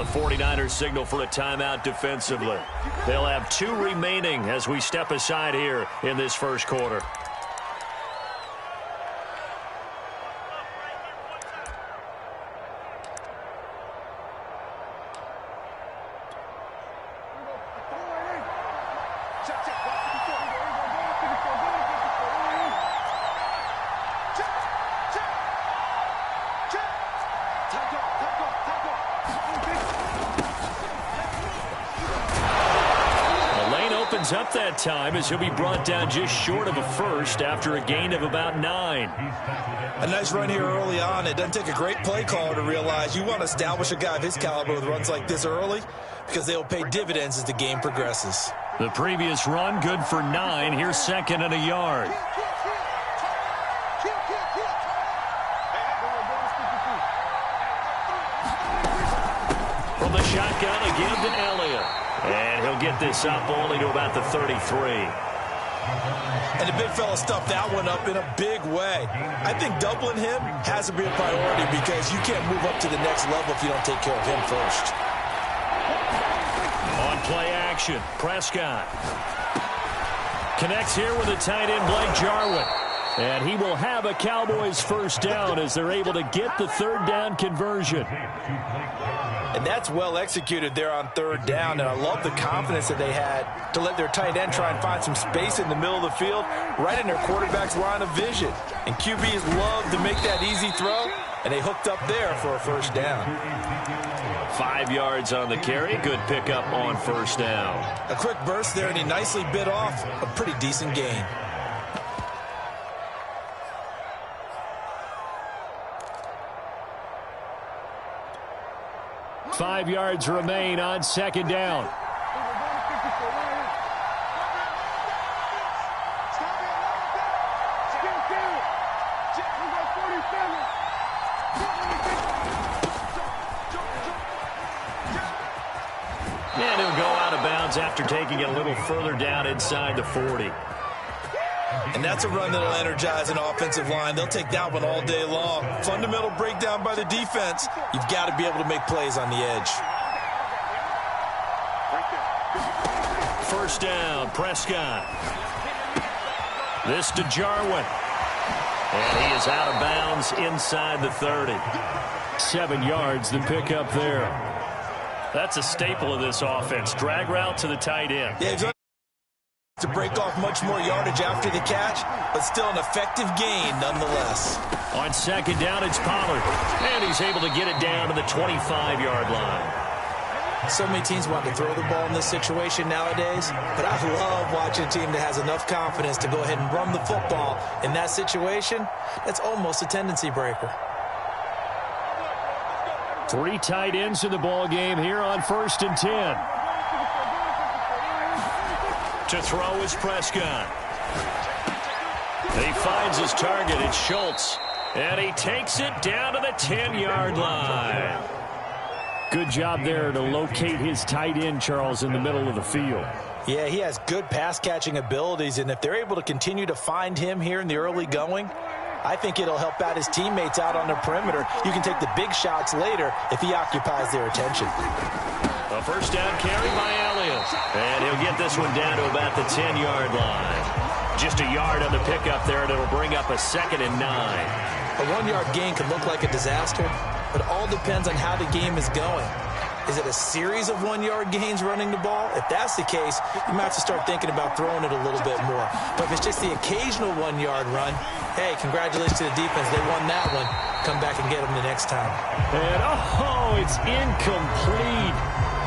the 49ers signal for a timeout defensively. They'll have 2 remaining as we step aside here in this first quarter. Up that time as he'll be brought down just short of a first after a gain of about 9. A nice run here early on. It doesn't take a great play caller to realize you want to establish a guy of his caliber with runs like this early because they will pay dividends as the game progresses. The previous run good for 9. Here's second and a yard. From the shotgun again to Elliott. And he'll get this up only to about the 33. And the big fella stuffed that one up in a big way. I think doubling him has to be a priority because you can't move up to the next level if you don't take care of him first. On play action, Prescott connects here with the tight end Blake Jarwin. And he will have a Cowboys first down as they're able to get the third down conversion. And that's well executed there on third down. And I love the confidence that they had to let their tight end try and find some space in the middle of the field, right in their quarterback's line of vision. And QBs love to make that easy throw, and they hooked up there for a first down. 5 yards on the carry. Good pickup on first down. A quick burst there, and he nicely bit off a pretty decent gain. Five yards remain on second down. And he'll go out of bounds after taking it a little further down inside the 40. And that's a run that'll energize an offensive line. They'll take that one all day long. Fundamental breakdown by the defense. You've got to be able to make plays on the edge. First down, Prescott. This to Jarwin. And he is out of bounds inside the 30. 7 yards, the pickup there. That's a staple of this offense. Drag route to the tight end. Yeah, to break off much more yardage after the catch, but still an effective gain nonetheless. On second down, it's Pollard. And he's able to get it down to the 25-yard line. So many teams want to throw the ball in this situation nowadays, but I love watching a team that has enough confidence to go ahead and run the football in that situation. That's almost a tendency breaker. 3 tight ends in the ball game here on 1st and 10. To throw is Prescott. He finds his target. It's Schultz. And he takes it down to the 10-yard line. Good job there to locate his tight end, Charles, in the middle of the field. Yeah, he has good pass-catching abilities, and if they're able to continue to find him here in the early going, I think it'll help out his teammates out on the perimeter. You can take the big shots later if he occupies their attention. A first down carry by Elliott. And he'll get this one down to about the 10-yard line. Just a yard on the pickup there, and it'll bring up a 2nd and 9. A 1-yard gain could look like a disaster, but it all depends on how the game is going. Is it a series of 1-yard gains running the ball? If that's the case, you might have to start thinking about throwing it a little bit more. But if it's just the occasional 1-yard run, hey, congratulations to the defense. They won that one. Come back and get them the next time. And, oh, it's incomplete.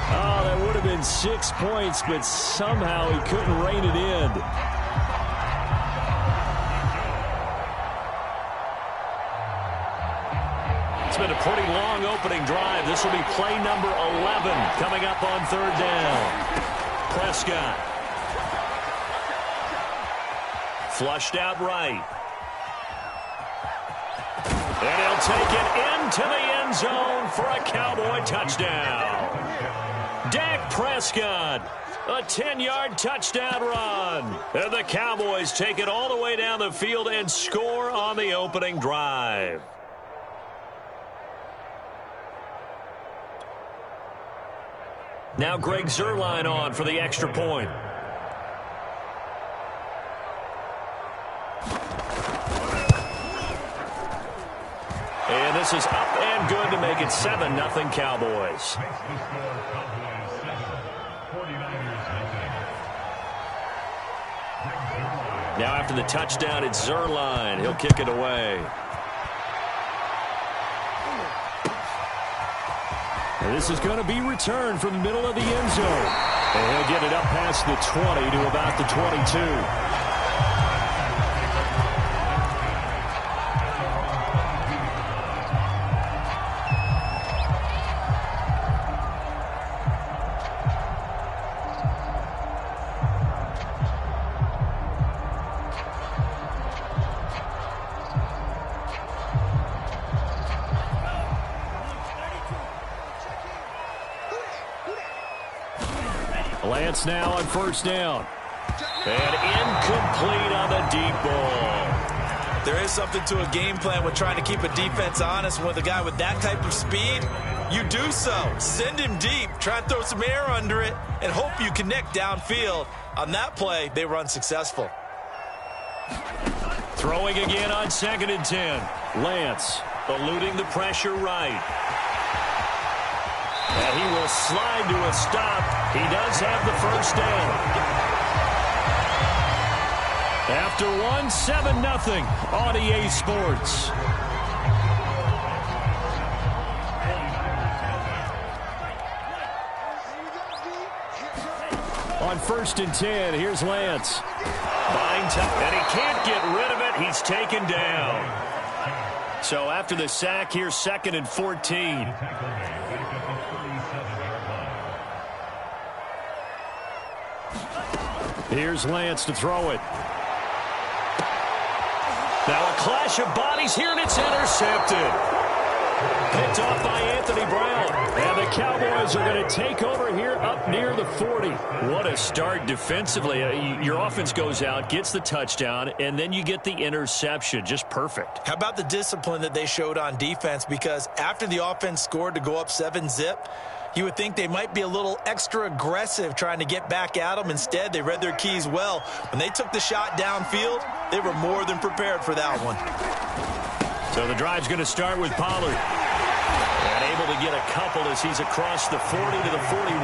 Oh, that would have been 6 points, but somehow he couldn't rein it in. It's been a pretty long opening drive. This will be play number 11 coming up on 3rd down. Prescott. Flushed out right. And he'll take it into the end zone for a Cowboy touchdown. Dak Prescott, a 10-yard touchdown run. And the Cowboys take it all the way down the field and score on the opening drive. Now Greg Zuerlein on for the extra point. And this is up and good to make it 7-0 Cowboys. Now after the touchdown, it's Zuerlein. He'll kick it away. And this is going to be returned from the middle of the end zone. And he'll get it up past the 20 to about the 22. Lance now on first down. And incomplete on the deep ball. There is something to a game plan with trying to keep a defense honest. With a guy with that type of speed, you do so. Send him deep, try and throw some air under it, and hope you connect downfield. On that play, they were unsuccessful. Throwing again on 2nd and 10. Lance eluding the pressure right. And he will slide to a stop. He does have the first down. After one, 7-0 on EA Sports. On 1st and 10, here's Lance. Buying time, and he can't get rid of it. He's taken down. So after the sack, here's 2nd and 14. Here's Lance to throw it. Now a clash of bodies here, and it's intercepted. Picked off by Anthony Brown. And the Cowboys are going to take over here up near the 40. What a start defensively. Your offense goes out, gets the touchdown, and then you get the interception. Just perfect. How about the discipline that they showed on defense? Because after the offense scored to go up 7-zip, you would think they might be a little extra aggressive trying to get back at them. Instead, they read their keys well. When they took the shot downfield, they were more than prepared for that one. So the drive's going to start with Pollard. And able to get a couple as he's across the 40 to the 41.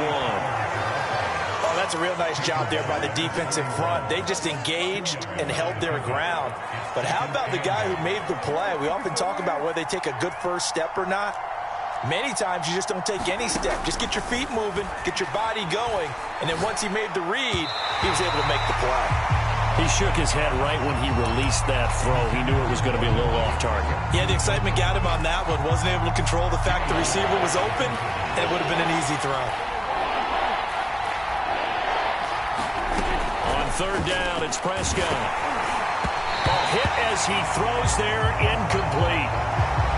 Oh, that's a real nice job there by the defensive front. They just engaged and held their ground. But how about the guy who made the play? We often talk about whether they take a good first step or not. Many times you just don't take any step. Just get your feet moving, get your body going, and then once he made the read, he was able to make the play. He shook his head right when he released that throw. He knew it was going to be a little off target. Yeah, the excitement got him on that one. Wasn't able to control the fact the receiver was open, and it would have been an easy throw. On 3rd down, it's Prescott. A hit as he throws there, incomplete.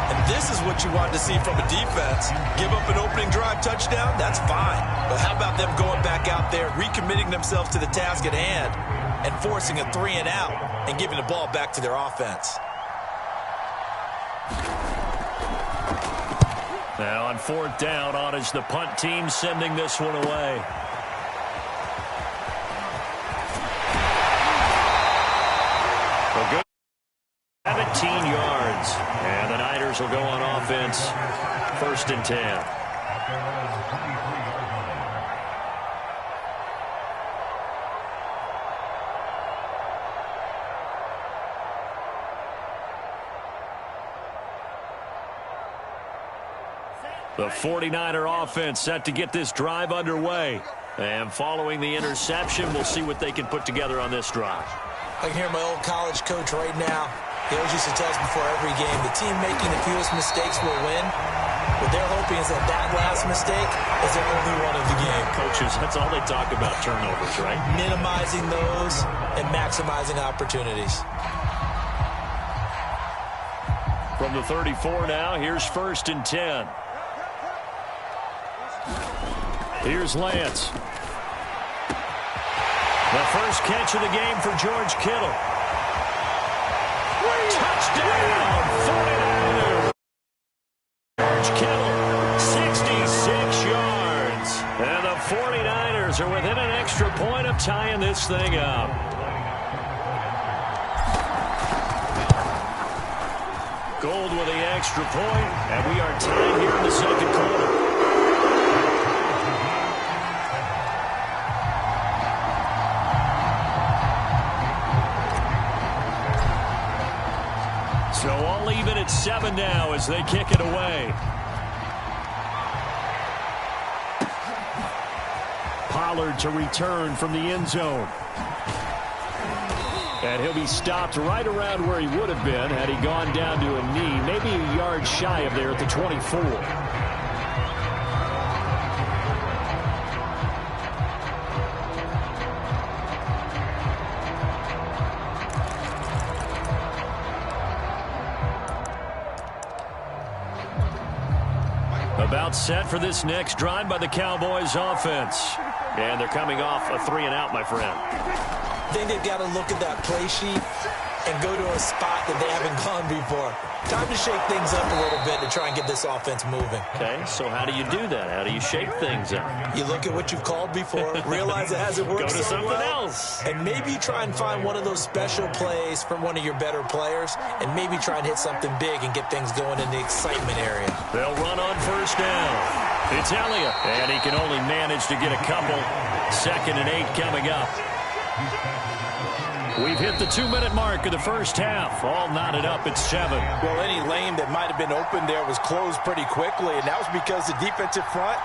And this is what you want to see from a defense. Give up an opening drive touchdown, that's fine. But how about them going back out there, recommitting themselves to the task at hand, and forcing a 3-and-out and giving the ball back to their offense. Now on 4th down, on is the punt team sending this one away. A good 17 yards. And the Niners will go on offense. 1st and 10. The 49er offense set to get this drive underway. And following the interception, we'll see what they can put together on this drive. I can hear my old college coach right now. He always used to tell us before every game, the team making the fewest mistakes will win. What they're hoping is that that last mistake is their only one of the game. Coaches, that's all they talk about, turnovers, right? Minimizing those and maximizing opportunities. From the 34 now, here's 1st and 10. Here's Lance. The first catch of the game for George Kittle. Touchdown, 49ers. George Kittle, 66 yards. And the tying this thing up. Gold with the extra point, and we are tied here in the second quarter. So all even at 7 now as they kick it away. Pollard to return from the end zone. And he'll be stopped right around where he would have been had he gone down to a knee, maybe a yard shy of there at the 24. About set for this next drive by the Cowboys offense. And they're coming off a 3-and-out, my friend. I think they've got to look at that play sheet and go to a spot that they haven't gone before. Time to shake things up a little bit to try and get this offense moving. Okay, so how do you do that? How do you shake things up? You look at what you've called before, realize it hasn't worked Go to so something well, else. and maybe try and find one of those special plays from one of your better players, and maybe try and hit something big and get things going in the excitement area. They'll run on first down. It's Elliott, and he can only manage to get a couple. 2nd and 8 coming up. We've hit the 2-minute mark of the first half. All knotted up at 7. Well, any lane that might have been open there was closed pretty quickly, and that was because the defensive front,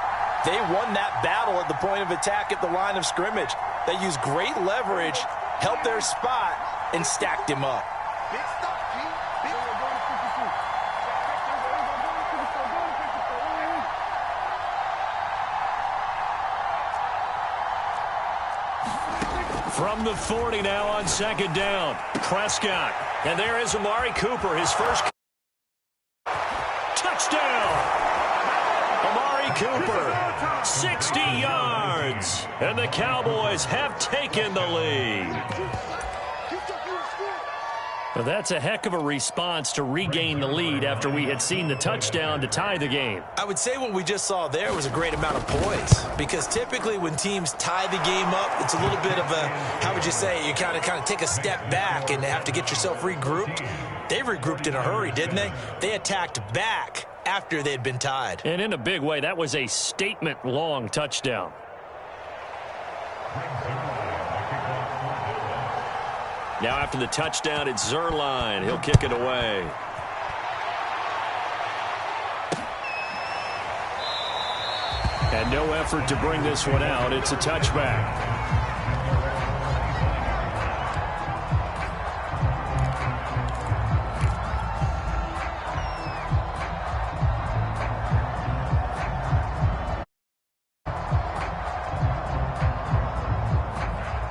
they won that battle at the point of attack at the line of scrimmage. They used great leverage, held their spot, and stacked him up. From the 40 now on 2nd down. Prescott. And there is Amari Cooper, his first touchdown. Amari Cooper, 60 yards. And the Cowboys have taken the lead. Well, that's a heck of a response to regain the lead after we had seen the touchdown to tie the game. I would say what we just saw there was a great amount of poise, because typically when teams tie the game up, it's a little bit of a, how would you say, you kind of take a step back and have to get yourself regrouped. They regrouped in a hurry, didn't they? They attacked back after they'd been tied. And in a big way, that was a statement-long touchdown. Now after the touchdown, it's Zerline. He'll kick it away. And no effort to bring this one out. It's a touchback.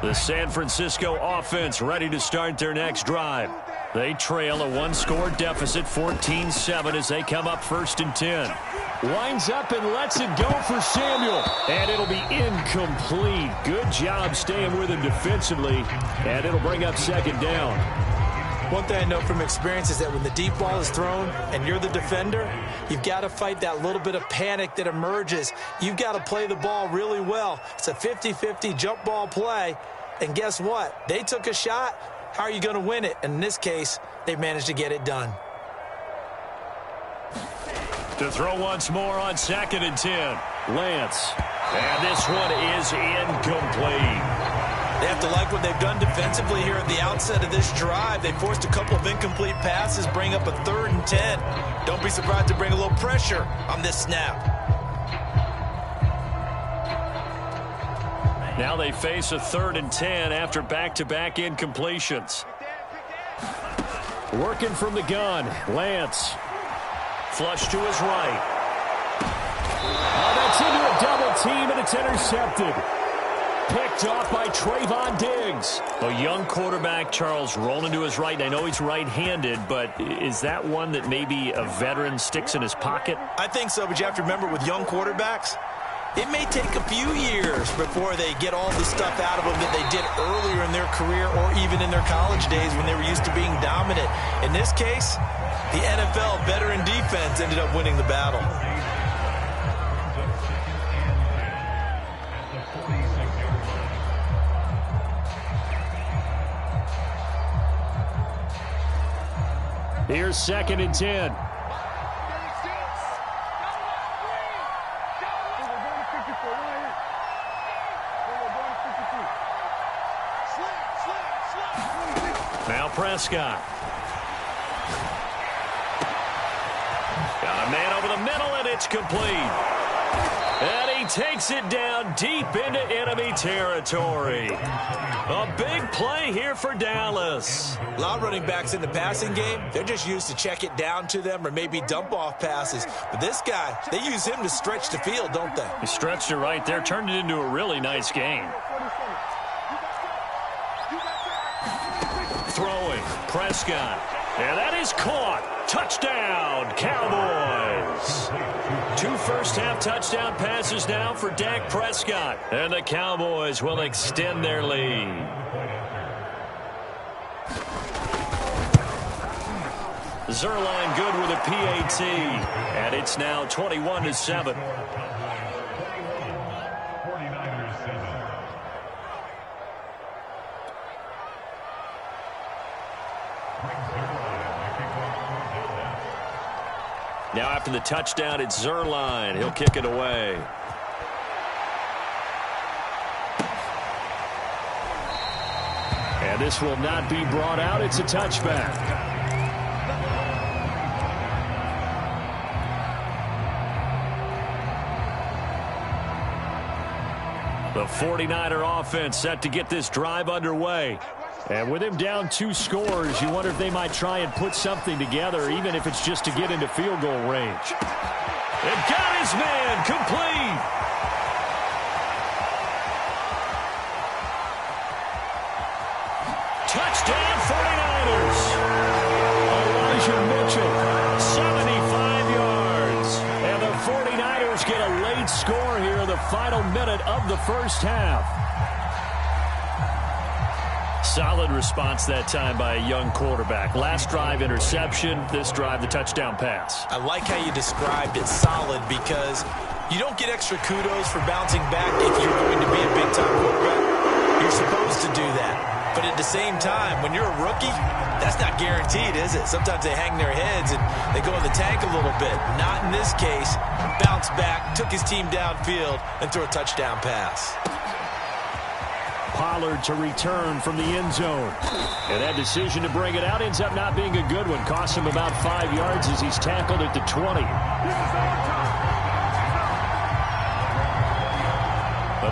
The San Francisco offense ready to start their next drive. They trail a one-score deficit, 14-7, as they come up 1st and 10. Winds up and lets it go for Samuel. And it'll be incomplete. Good job staying with him defensively. And it'll bring up 2nd down. One thing I know from experience is that when the deep ball is thrown and you're the defender, you've got to fight that little bit of panic that emerges. You've got to play the ball really well. It's a 50-50 jump ball play. And guess what? They took a shot. How are you going to win it? And in this case, they managed to get it done. To throw once more on 2nd and 10. Lance. And this one is incomplete. They have to like what they've done defensively here at the outset of this drive. They forced a couple of incomplete passes, bring up a 3rd and 10. Don't be surprised to bring a little pressure on this snap. Now they face a 3rd and 10 after back-to-back incompletions. Working from the gun, Lance. Flush to his right. Oh, that's into a double team, and it's intercepted. Picked off by Trayvon Diggs. A young quarterback, Charles, rolling to his right. I know he's right-handed, but is that one that maybe a veteran sticks in his pocket? I think so, but you have to remember with young quarterbacks, it may take a few years before they get all the stuff out of them that they did earlier in their career or even in their college days when they were used to being dominant. In this case, the NFL veteran defense ended up winning the battle. Here's 2nd and 10. Now Prescott. Got a man over the middle, and it's complete. And he takes it down deep into enemy territory. A big play here for Dallas. A lot of running backs in the passing game, they're just used to check it down to them or maybe dump off passes. But this guy, they use him to stretch the field, don't they? He stretched it right there, turned it into a really nice game. Throwing, Prescott. And that is caught. Touchdown, Cowboys. 2 first-half touchdown passes now for Dak Prescott. And the Cowboys will extend their lead. Zerline good with a PAT. And it's now 21-7. Now after the touchdown, it's Zerline. He'll kick it away. And this will not be brought out. It's a touchback. The 49er offense set to get this drive underway. And with him down 2 scores, you wonder if they might try and put something together, even if it's just to get into field goal range. And got his man complete. Touchdown 49ers. Elijah Mitchell, 75 yards. And the 49ers get a late score here in the final minute of the first half. Solid response that time by a young quarterback. Last drive, interception. This drive, the touchdown pass. I like how you described it, solid, because you don't get extra kudos for bouncing back if you're going to be a big-time quarterback. You're supposed to do that. But at the same time, when you're a rookie, that's not guaranteed, is it? Sometimes they hang their heads and they go in the tank a little bit. Not in this case. Bounced back, took his team downfield, and threw a touchdown pass. Pollard to return from the end zone. And that decision to bring it out ends up not being a good one. Costs him about 5 yards as he's tackled at the 20.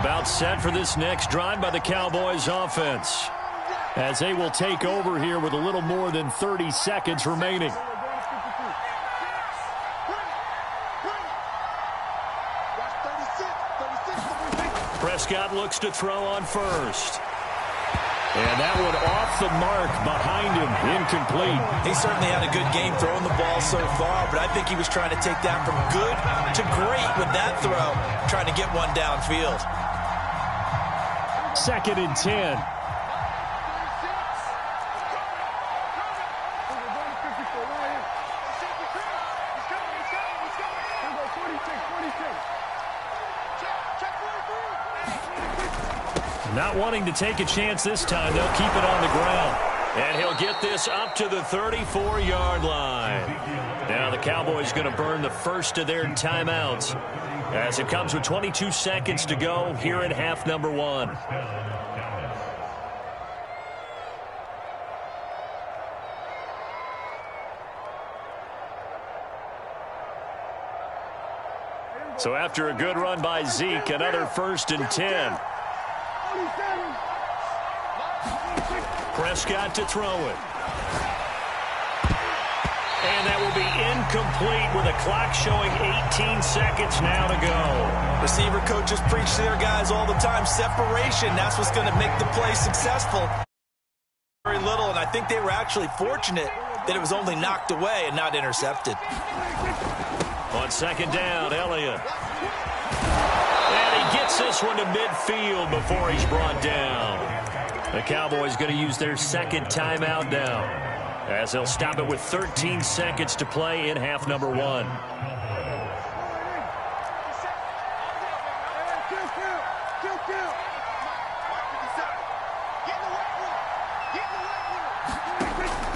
About set for this next drive by the Cowboys offense, as they will take over here with a little more than 30 seconds remaining. Prescott looks to throw on first. And that one off the mark behind him, incomplete. He certainly had a good game throwing the ball so far, but I think he was trying to take that from good to great with that throw, trying to get one downfield. 2nd and 10. Not wanting to take a chance this time, they'll keep it on the ground. And he'll get this up to the 34-yard line. Now the Cowboys going to burn the first of their timeouts as it comes with 22 seconds to go here in half number 1. So after a good run by Zeke, another 1st and 10. Prescott to throw it. And that will be incomplete with a clock showing 18 seconds now to go. Receiver coaches preach to their guys all the time. Separation, that's what's going to make the play successful. Very little, and I think they were actually fortunate that it was only knocked away and not intercepted. On 2nd down, Elliott. And he gets this one to midfield before he's brought down. The Cowboys going to use their 2nd timeout now, as they'll stop it with 13 seconds to play in half number 1.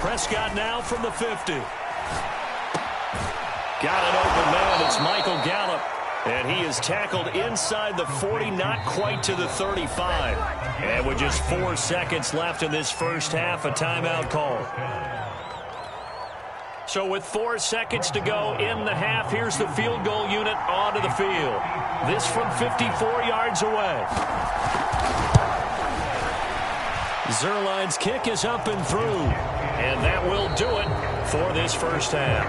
Prescott now from the 50. Got an open man. It's Michael Gallup. And he is tackled inside the 40, not quite to the 35. And with just 4 seconds left in this first half, a timeout call. So with 4 seconds to go in the half, here's the field goal unit onto the field. This from 54 yards away. Zerline's kick is up and through. And that will do it for this first half.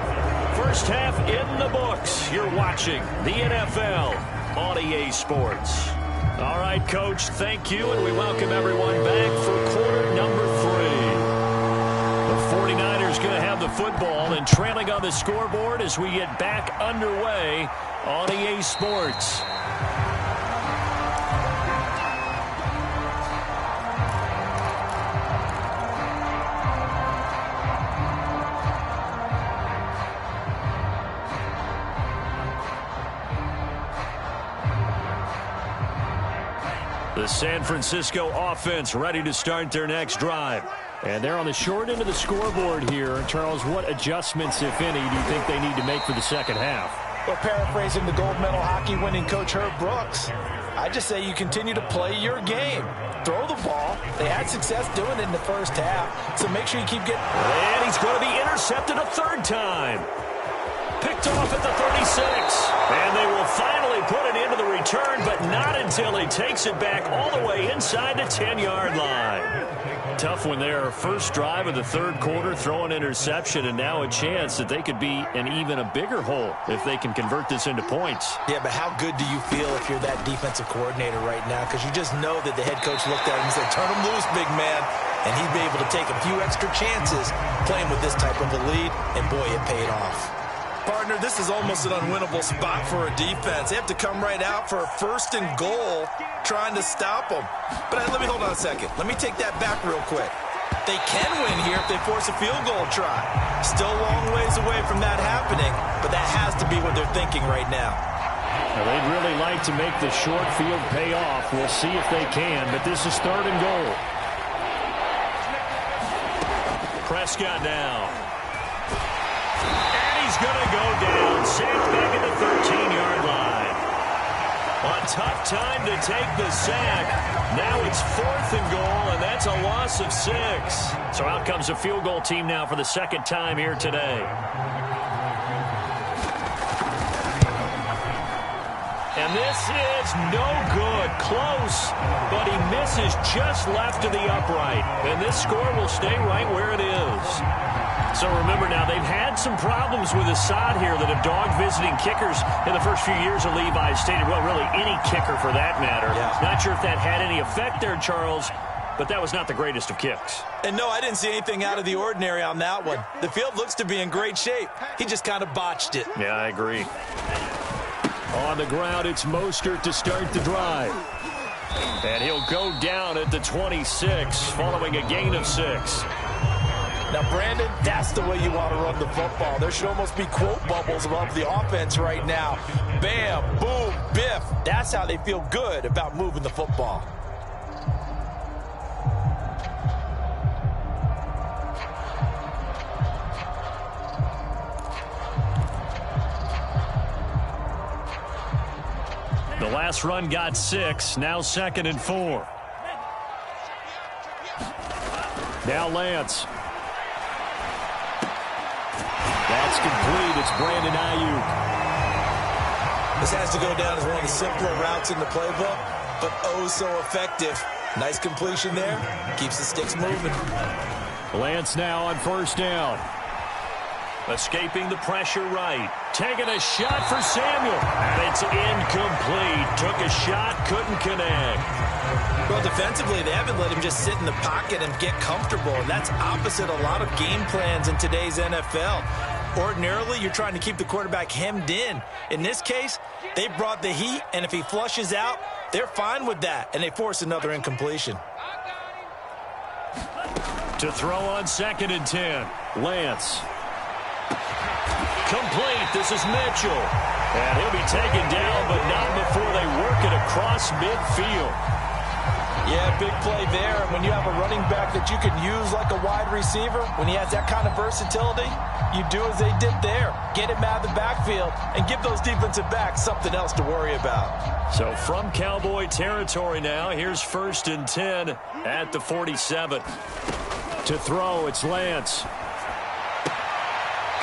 First half in the books. You're watching the NFL on EA Sports. All right, Coach, thank you, and we welcome everyone back for quarter number 3. The 49ers going to have the football and trailing on the scoreboard as we get back underway on EA Sports. The San Francisco offense ready to start their next drive. And they're on the short end of the scoreboard here. Charles, what adjustments, if any, do you think they need to make for the second half? Well, paraphrasing the gold medal hockey winning coach Herb Brooks, I just say you continue to play your game. Throw the ball. They had success doing it in the first half, so make sure you keep getting... And he's going to be intercepted a third time. Picked off at the 36. And they will finally put it into the return, but not until he takes it back all the way inside the 10-yard line. Tough one there. First drive of the third quarter, throw an interception, and now a chance that they could be in even a bigger hole if they can convert this into points. Yeah, but how good do you feel if you're that defensive coordinator right now? Because you just know that the head coach looked at him and said, turn him loose, big man. And he'd be able to take a few extra chances playing with this type of a lead, and boy, it paid off. Partner, this is almost an unwinnable spot for a defense. They have to come right out for a first and goal trying to stop them. But let me hold on a second. Let me take that back real quick. They can win here if they force a field goal try. Still a long ways away from that happening, but that has to be what they're thinking right now. Now, they'd really like to make the short field pay off. We'll see if they can, but this is third and goal. Prescott now. Going to go down, sacked back at the 13-yard line. A tough time to take the sack. Now it's fourth and goal, and that's a loss of 6. So out comes a field goal team now for the second time here today. And this is no good. Close, but he misses just left of the upright. And this score will stay right where it is. So remember now, they've had some problems with Assad here that have dogged visiting kickers in the first few years of Levi stated, well, really any kicker for that matter. Yeah. Not sure if that had any effect there, Charles, but that was not the greatest of kicks. And no, I didn't see anything out of the ordinary on that one. The field looks to be in great shape. He just kind of botched it. Yeah, I agree. On the ground, it's Mostert to start the drive. And he'll go down at the 26 following a gain of 6. Now, Brandon, that's the way you want to run the football. There should almost be quote bubbles above the offense right now. Bam, boom, biff. That's how they feel good about moving the football. The last run got 6, now 2nd and 4. Now Lance. That's complete. It's Brandon Ayuk. This has to go down as one of the simpler routes in the playbook, but oh so effective. Nice completion there. Keeps the sticks moving. Lance now on first down. Escaping the pressure right. Taking a shot for Samuel. And it's incomplete. Took a shot, couldn't connect. Well, defensively, they haven't let him just sit in the pocket and get comfortable. And that's opposite a lot of game plans in today's NFL. Ordinarily, you're trying to keep the quarterback hemmed in. In this case, they brought the heat, and if he flushes out, they're fine with that, and they force another incompletion. To throw on 2nd and 10. Lance. Complete. This is Mitchell. And he'll be taken down, but not before they work it across midfield. Yeah, big play there. And when you have a running back that you can use like a wide receiver, when he has that kind of versatility, you do as they did there. Get him out of the backfield and give those defensive backs something else to worry about. So from Cowboy territory now, here's 1st and 10 at the 47. To throw, it's Lance.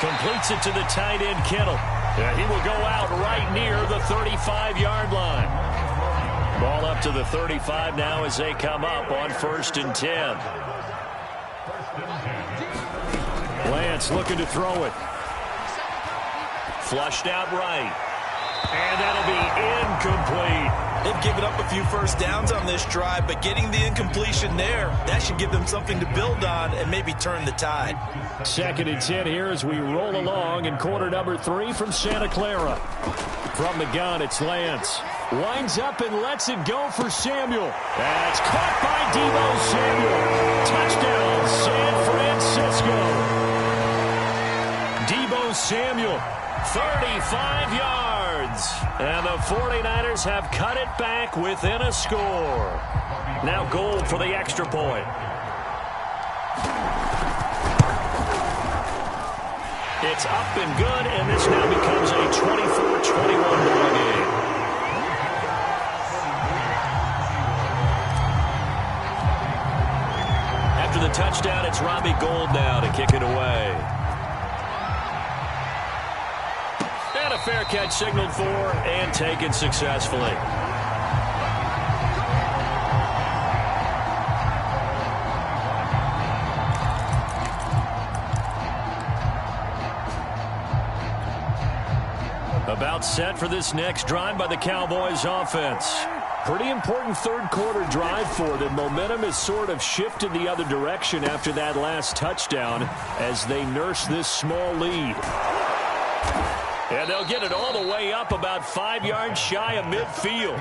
Completes it to the tight end, Kittle. Yeah, he will go out right near the 35-yard line. Ball up to the 35 now as they come up on 1st and 10. Lance looking to throw it. Flushed out right. And that'll be incomplete. They've given up a few first downs on this drive, but getting the incompletion there, that should give them something to build on and maybe turn the tide. 2nd and 10 here as we roll along in quarter number 3 from Santa Clara. From the gun, it's Lance. Winds up and lets it go for Samuel. That's caught by Deebo Samuel. Touchdown, San Francisco. Deebo Samuel, 35 yards. And the 49ers have cut it back within a score. Now goal for the extra point. It's up and good, and this now becomes a 24-21 ball game. After the touchdown, it's Robbie Gould now to kick it away. And a fair catch signaled for and taken successfully. About set for this next drive by the Cowboys offense. Pretty important third quarter drive for them. Momentum has sort of shifted the other direction after that last touchdown as they nurse this small lead. And they'll get it all the way up about 5 yards shy of midfield.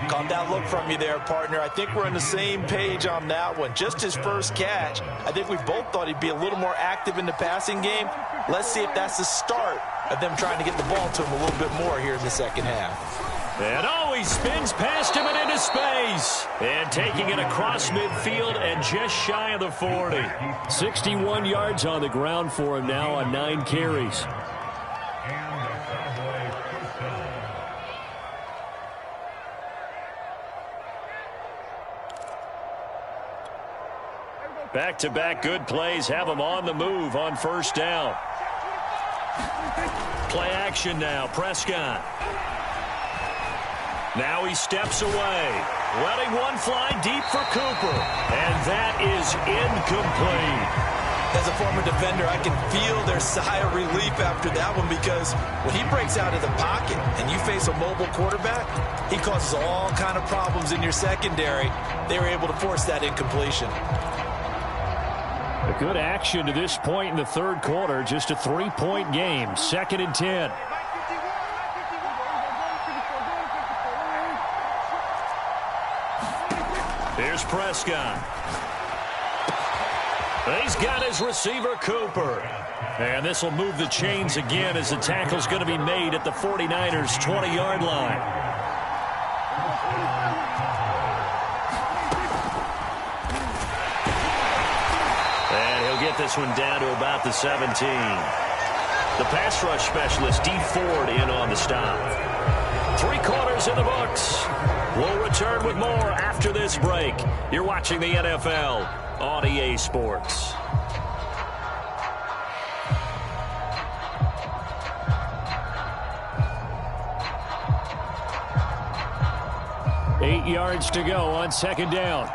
Calm down look from you there, partner. I think we're on the same page on that one. Just his first catch. I think we both thought he'd be a little more active in the passing game. Let's see if that's the start of them trying to get the ball to him a little bit more here in the second half. And he spins past him and into space. And taking it across midfield and just shy of the 40. 61 yards on the ground for him now on 9 carries. Back-to-back good plays have him on the move on first down. Play action now, Prescott. Now he steps away, letting one fly deep for Cooper. And that is incomplete. As a former defender, I can feel their sigh of relief after that one, because when he breaks out of the pocket and you face a mobile quarterback, he causes all kind of problems in your secondary. They were able to force that incompletion. A good action to this point in the third quarter. Just a 3-point game. 2nd and 10. Here's Prescott. He's got his receiver, Cooper. And this will move the chains again as the tackle's going to be made at the 49ers' 20-yard line. This one down to about the 17. The pass rush specialist, D. Ford, in on the stop. 3 quarters in the books. We'll return with more after this break. You're watching the NFL on EA Sports. Eight yards to go on second down.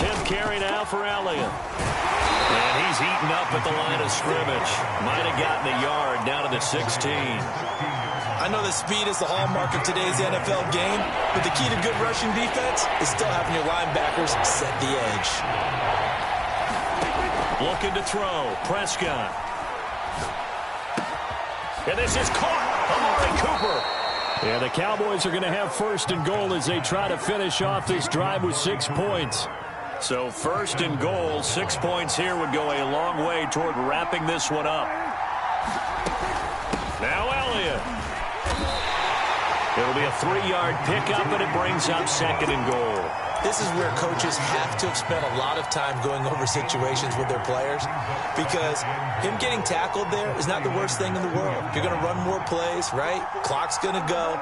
10th carry now for Elliott. And he's eaten up at the line of scrimmage. Might have gotten a yard down to the 16. I know that speed is the hallmark of today's NFL game, but the key to good rushing defense is still having your linebackers set the edge. Looking to throw. Prescott. And this is caught. Amari Cooper. Yeah, the Cowboys are going to have 1st and goal as they try to finish off this drive with 6 points. So 1st and goal, 6 points here would go a long way toward wrapping this one up. Now Elliott. It'll be a 3-yard pickup, and it brings up 2nd and goal. This is where coaches have to have spent a lot of time going over situations with their players, because him getting tackled there is not the worst thing in the world. You're going to run more plays, right? Clock's going to go.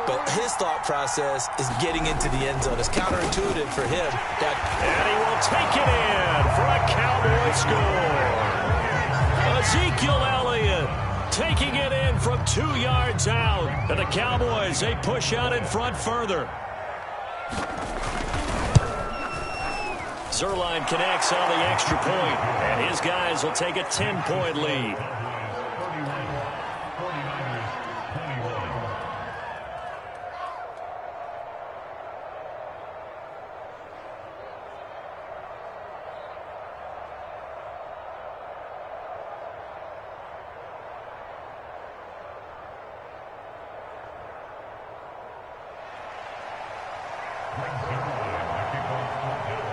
But his thought process is getting into the end zone. It's counterintuitive for him. And he will take it in for a Cowboy score. Ezekiel Elliott taking it in from 2 yards out. And the Cowboys, they push out in front further. Zuerlein connects on the extra point, and his guys will take a 10-point lead.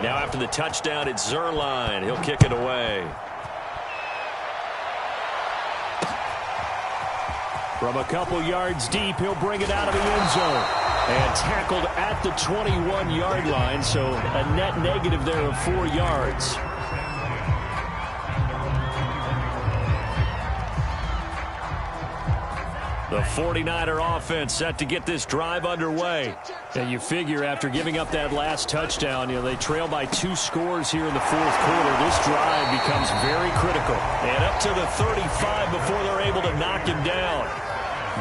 Now after the touchdown, it's Zuerlein. He'll kick it away. From a couple yards deep, he'll bring it out of the end zone. And tackled at the 21-yard line, so a net negative there of 4 yards. The 49er offense set to get this drive underway. And you figure after giving up that last touchdown, they trail by 2 scores here in the 4th quarter. This drive becomes very critical. And up to the 35 before they're able to knock him down.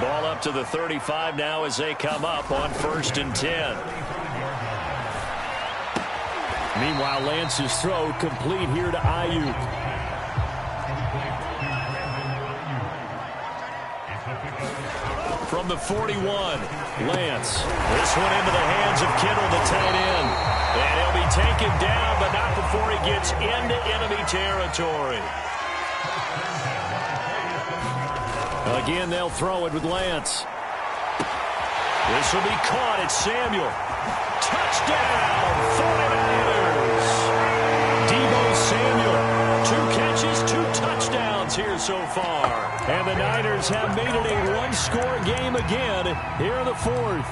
Ball up to the 35 now as they come up on 1st and 10. Meanwhile, Lance's throw complete here to Ayuk. From the 41, Lance. This one into the hands of Kittle, the tight end. And he'll be taken down, but not before he gets into enemy territory. Again, they'll throw it with Lance. This will be caught. It's Samuel. Touchdown, 49ers. Deebo Samuel. 2 catches, 2 touchdowns here so far. And the Niners have made it a 1-score game again here in the 4th.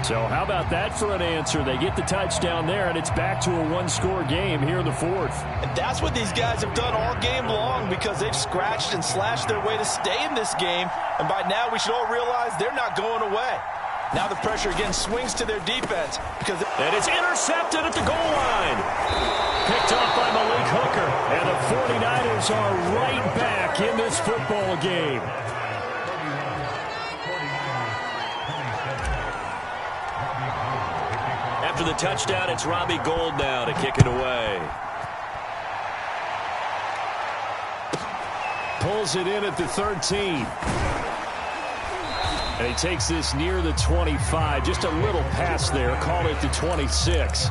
So how about that for an answer? They get the touchdown there, and it's back to a 1-score game here in the 4th. And that's what these guys have done all game long, because they've scratched and slashed their way to stay in this game. And by now, we should all realize they're not going away. Now the pressure again swings to their defense. And it's intercepted at the goal line. Picked off by Malik Hooker. And the 49ers are right back in this football game. After the touchdown, it's Robbie Gould now to kick it away. Pulls it in at the 13. And he takes this near the 25. Just a little pass there. Call it the 26.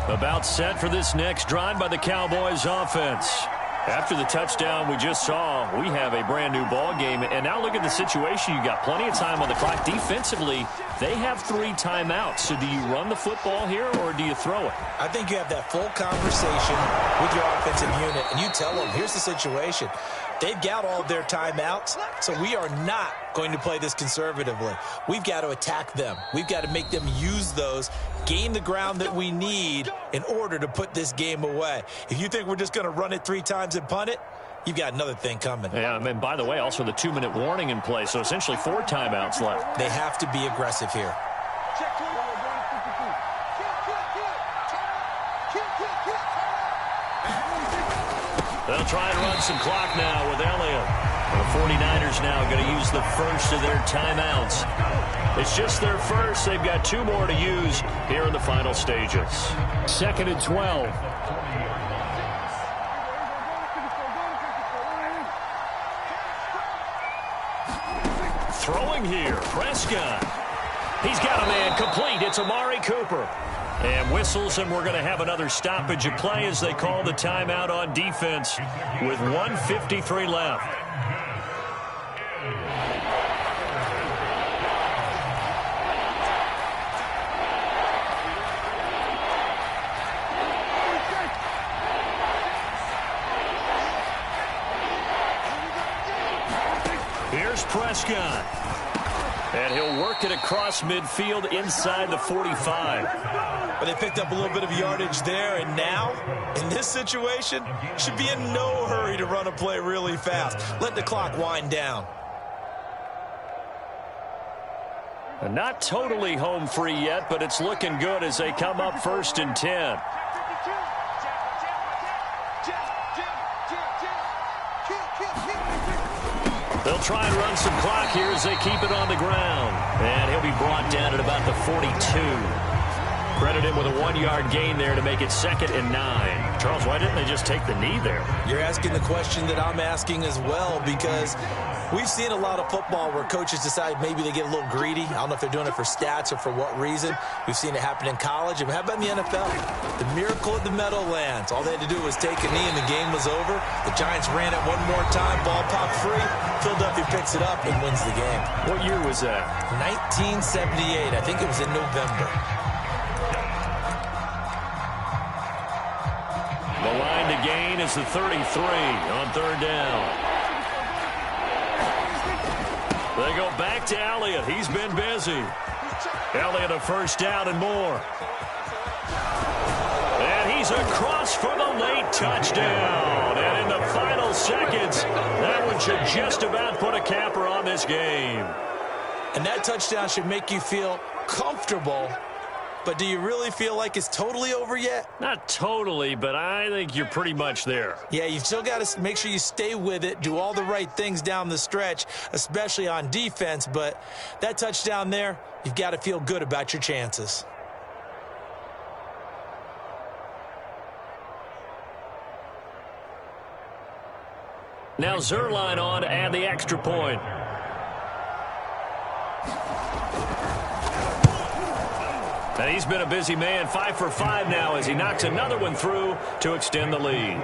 About set for this next drive by the Cowboys offense. After the touchdown we just saw, we have a brand new ball game. And now look at the situation. You got plenty of time on the clock. Defensively, they have 3 timeouts. So do you run the football here or do you throw it? I think you have that full conversation with your offensive unit, and you tell them, here's the situation. They've got all of their timeouts, so we are not going to play this conservatively. We've got to attack them. We've got to make them use those, gain the ground that we need in order to put this game away. If you think we're just going to run it 3 times and punt it, you've got another thing coming. Yeah, and by the way, also the 2-minute warning in play, so essentially 4 timeouts left. They have to be aggressive here. They'll try and run some clock now with Elliott. The 49ers now going to use the first of their timeouts. It's just their first. They've got 2 more to use here in the final stages. 2nd and 12. Throwing here, Prescott. He's got a man complete. It's Amari Cooper. And whistles, and we're going to have another stoppage of play as they call the timeout on defense with 1:53 left. Here's Prescott. And he'll work it across midfield inside the 45. But they picked up a little bit of yardage there, and now, in this situation, should be in no hurry to run a play really fast. Let the clock wind down. Not totally home free yet, but it's looking good as they come up 1st and 10. They'll try and run some clock here as they keep it on the ground. And he'll be brought down at about the 42. Credit him with a 1-yard gain there to make it 2nd and 9. Charles, why didn't they just take the knee there? You're asking the question that I'm asking as well, because we've seen a lot of football where coaches decide maybe they get a little greedy. I don't know if they're doing it for stats or for what reason. We've seen it happen in college. And how about in the NFL? The miracle of the Meadowlands. All they had to do was take a knee and the game was over. The Giants ran it one more time. Ball popped free. Philadelphia picks it up and wins the game. What year was that? 1978. I think it was in November. The line to gain is the 33 on 3rd down. They go back to Elliott. He's been busy. Elliott a 1st down and more. And he's across for the late touchdown. And in the final seconds, that one should just about put a capper on this game. And that touchdown should make you feel comfortable. But do you really feel like it's totally over yet? Not totally, but I think you're pretty much there. Yeah, you've still got to make sure you stay with it, do all the right things down the stretch, especially on defense. But that touchdown there, you've got to feel good about your chances. Now Zerline on to add the extra point. And he's been a busy man, 5 for 5 now as he knocks another one through to extend the lead.